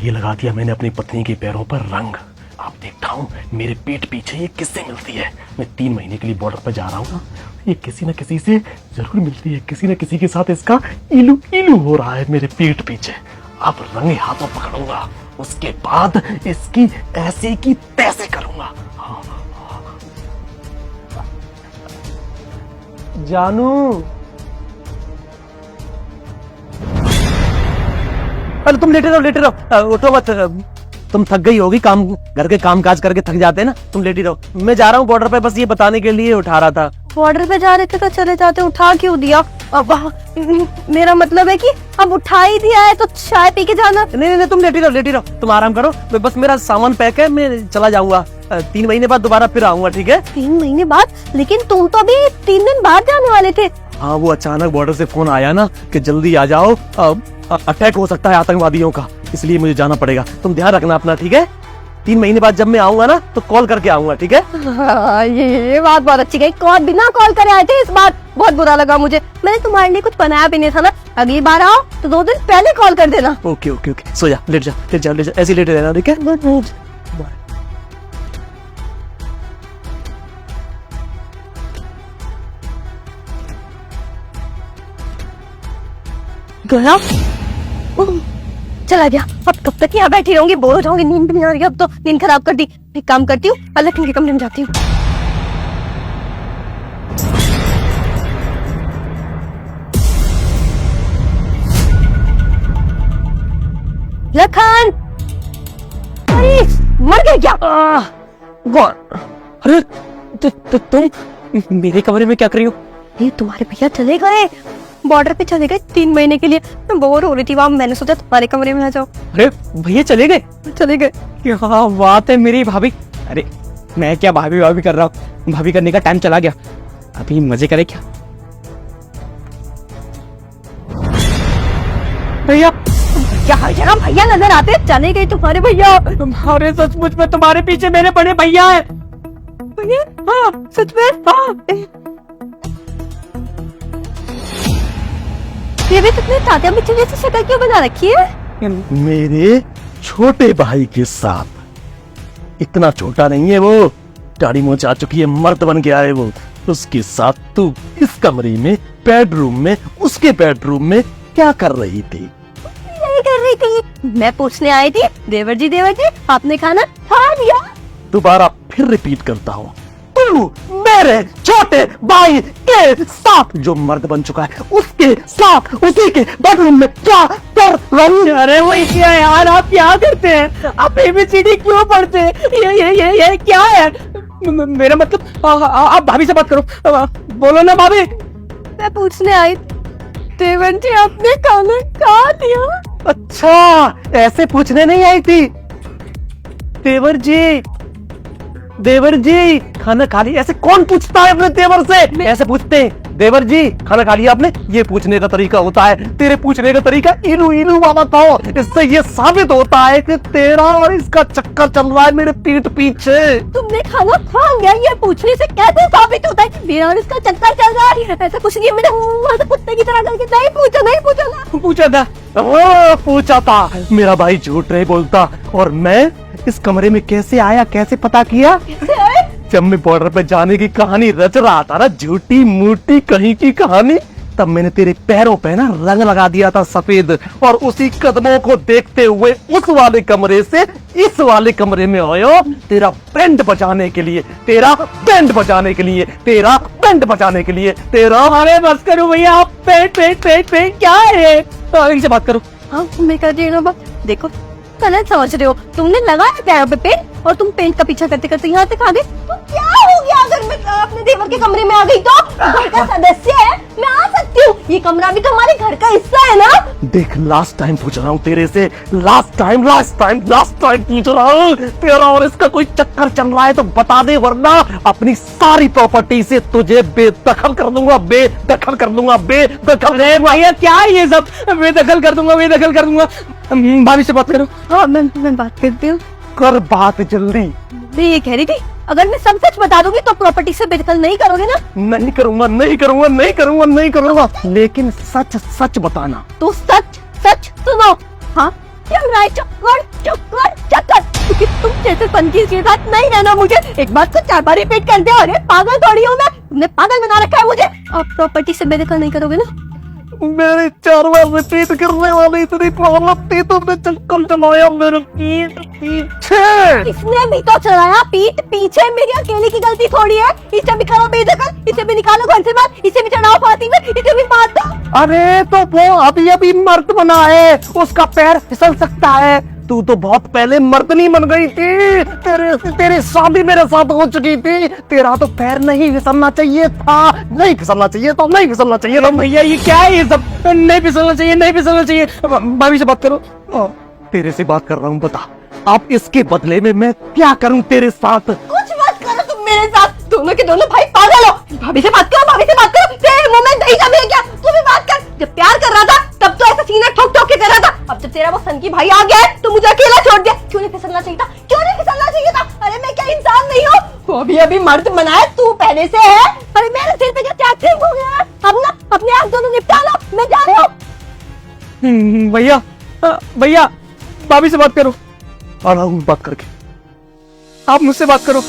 ये लगा दिया मैंने अपनी पत्नी के पैरों पर रंग। आप देखता हूँ मेरे पीठ पीछे ये किससे मिलती है। मैं 3 महीने के लिए बॉर्डर पर जा रहा हूँ ना, ये किसी न किसी से जरूर मिलती है। किसी न किसी के साथ इसका इलू इलू हो रहा है मेरे पीठ पीछे। अब रंगे हाथों पकड़ूंगा, उसके बाद इसकी ऐसे की तैसे करूंगा। जानू, अरे तुम लेटे रहो, उठो मत। तुम थक गई होगी, काम घर के काम काज करके थक जाते हैं ना, तुम लेटी रहो। मैं जा रहा हूँ बॉर्डर पे, बस ये बताने के लिए उठा रहा था। बॉर्डर पे जा रहे थे तो चले जाते, उठा क्यों दिया? अब मेरा मतलब है कि अब उठा ही दिया है तो चाय पी के जाना। नहीं, तुम लेटी रहो, तुम आराम करो। बस मेरा सामान पैक है, मैं चला जाऊंगा। 3 महीने बाद दोबारा फिर आऊंगा, ठीक है? 3 महीने बाद? लेकिन तुम तो अभी 3 दिन बाद जाने वाले थे। हाँ, वो अचानक बॉर्डर से फोन आया ना कि जल्दी आ जाओ, अटैक हो सकता है आतंकवादियों का, इसलिए मुझे जाना पड़ेगा। तुम ध्यान रखना अपना, ठीक है? 3 महीने बाद जब मैं आऊंगा ना तो कॉल करके आऊंगा, ठीक है? ये बात बहुत अच्छी गई। कॉल बिना कॉल करे आए थे, इस बार बहुत बुरा लगा मुझे। मैंने तुम्हारे लिए कुछ बनाया भी नहीं था ना। अगली बार आओ तो 2 दिन पहले कॉल कर देना। ओके, सो जा, लेट जा, ऐसे लेटे रहना, ठीक है? Good night. गया? चला गया। अब कब तक यहाँ बैठी रहूंगी, बोर हो जाऊंगी, नींद भी नहीं आ रही। अब तो नींद खराब कर दी। एक काम करती हूँ, अलग के कमरे में जाती हूँ। लखन, अरे मर गए क्या? अरे तुम मेरे कमरे में क्या कर रही हो? ये तुम्हारे भैया चले गए, बॉर्डर पे चले गए 3 महीने के लिए। मैं बोर हो रही थी वहाँ, मैंने सोचा तुम्हारे कमरे में आ जाओ। अरे भैया चले गए? चले गए। क्या बात है मेरी भाभी। अरे मैं क्या भाभी कर रहा हूँ, भाभी करने का टाइम चला गया। अभी मजे करे क्या? भैया क्या हर जगह भैया नजर आते? चले गए तुम्हारे भैया। तुम्हारे सचमुच में तुम्हारे पीछे मेरे बड़े भैया है। भैया? हाँ सच में? हाँ। ये भी तुमने तात्या मिट्टी जैसी शक्ल क्यों बना रखी है? मेरे छोटे भाई के साथ। इतना छोटा नहीं है वो, दाढ़ी मूंछ आ चुकी है, मर्द बन गया है वो। उसके साथ तू इस कमरे में, बेडरूम में, उसके बेडरूम में क्या कर रही थी? यही कर रही थी। मैं पूछने आई थी, देवर जी आपने खाना खा लिया? दोबारा फिर रिपीट करता हूँ, तू मेरे छोटे भाई के साथ जो मर्द बन चुका है, उसके साथ उसी के बेडरूम में क्या कर रही? अरे वो क्या यार, आप क्या करते हैं? आप ABCD क्यों पढ़ते हैं? ये क्या है? मेरा मतलब आप भाभी से बात करो, बोलो ना भाभी। मैं पूछने आई, देवर जी आपने खाना खा लिया? अच्छा, ऐसे पूछने नहीं आई थी? देवर जी खाना खा लिया? ऐसे कौन पूछता है अपने देवर से? ऐसे पूछते हैं, देवर जी खाना खा लिया आपने? ये पूछने का तरीका होता है। तेरे पूछने का तरीका इलू इलू वाला था। इससे ये साबित होता है कि तेरा और इसका चक्कर चल रहा है मेरे पीठ पीछे। तुमने खाना खा लिया, ये पूछने से कैसे साबित होता है कि मेरा और इसका चक्कर चल रहा है? ऐसा कुछ नहीं है। मैंने वहाँ से कुत्ते की तरह करके नहीं पूछा था। मेरा भाई झूठ नहीं बोलता। और मैं इस कमरे में कैसे आया, कैसे पता किया? जब मैं बॉर्डर पे जाने की कहानी रच रहा था ना, झूठी मूठी कहीं की कहानी, तब मैंने तेरे पैरों पे ना रंग लगा दिया था सफेद। और उसी कदमों को देखते हुए उस वाले कमरे से इस वाले कमरे में आयो, तेरा बैंड बजाने के लिए, तेरा। अरे बस करो भैया, आप पेट क्या है? इनसे बात करो। हाँ मैं कर रही हूँ। देखो गलत समझ रहे हो, तुमने लगाया पैरों पे पेंट और तुम पेंट का पीछा करते करते यहाँ तक आ गए। तो क्या हो गया अगर मैं अपने देवर के कमरे में आ गई तो? घर का सदस्य है, मैं आ सकती हूँ। ये कमरा भी तो हमारे घर का हिस्सा है ना। देख, लास्ट टाइम पूछ रहा हूँ तेरे से, लास्ट टाइम पूछ रहा हूँ। तेरा और इसका कोई चक्कर चल रहा है तो बता दे, वरना अपनी सारी प्रॉपर्टी से तुझे बेदखल कर दूंगा। अरे भैया क्या है ये सब? बेदखल कर दूंगा। भाभी से बात करो। हाँ मैं बात करती हूँ। कर बात जल्दी। मैं ये कह रही थी, अगर मैं सब सच बता दूंगी तो प्रॉपर्टी से बेदखल नहीं करोगे ना? नहीं करूंगा। लेकिन सच बताना। तो सच सुनो। हाँ चल रहा है, चक्कर क्योंकि तुम जैसे पंकी के साथ नहीं रहना मुझे। एक बात को 4 बार रिपीट कर दे। अरे पागल थोड़ी हूँ मैं, तुमने पागल बना रखा है मुझे। आप प्रॉपर्टी से मेरे नहीं करोगे ना? मेरे 4 बार रिपीट करने वाली इतनी प्रॉब्लम थी, तुमने चक्कर चलाया मेरे पीठ पीछे। इसने भी तो चलाया पीठ पीछे, मेरी अकेले की गलती थोड़ी है। इसे भी करो बेदखल, इसे भी निकालो घर से बाहर, इसे भी चढ़ाओ फांसी में, इसे भी मार दो। अरे तो वो अभी अभी मर्द बना है, उसका पैर फिसल सकता है। तू तो बहुत पहले मर्दनी बन गई थी, तेरी शादी मेरे साथ हो चुकी थी। तेरा तो पैर नहीं फिसलना चाहिए था, नहीं फिसलना चाहिए था, नहीं फिसलना चाहिए था। भैया ये क्या है ये सब? नहीं फिसलना चाहिए, नहीं फिसलना चाहिए। भाभी से बात करो। तेरे से बात कर रहा हूँ, बता अब इसके बदले में मैं क्या करूँ तेरे साथ? कुछ मत करो तुम मेरे साथ, दोनों के दोनों भाई पागल हो। भाभी से बात करो, भाभी से बात करो। तेरे मुंह में दही जमे क्या? तू भी बात कर। जब प्यार कर रहा था तब तो ऐसा सीना ठोक ठोक के कर रहा था, अब जब तेरा वो सन की भाई आ गया है तो मुझे अकेला छोड़ दिया। क्यों नहीं फिसलना चाहिए था? क्यों नहीं फिसलना चाहिए था? अरे मैं क्या इंसान नहीं हूँ? वो भी अभी मर्द बनाया, तू पहले से है। अरे मेरे सिर पे क्या टैक्सिंग हो गया है? अब ना अपने आप दोनों निपटा लो, मैं जा रही हूँ। भैया भैया भाभी से बात करो। आ रहा हूँ बात करके। आप मुझसे बात करो।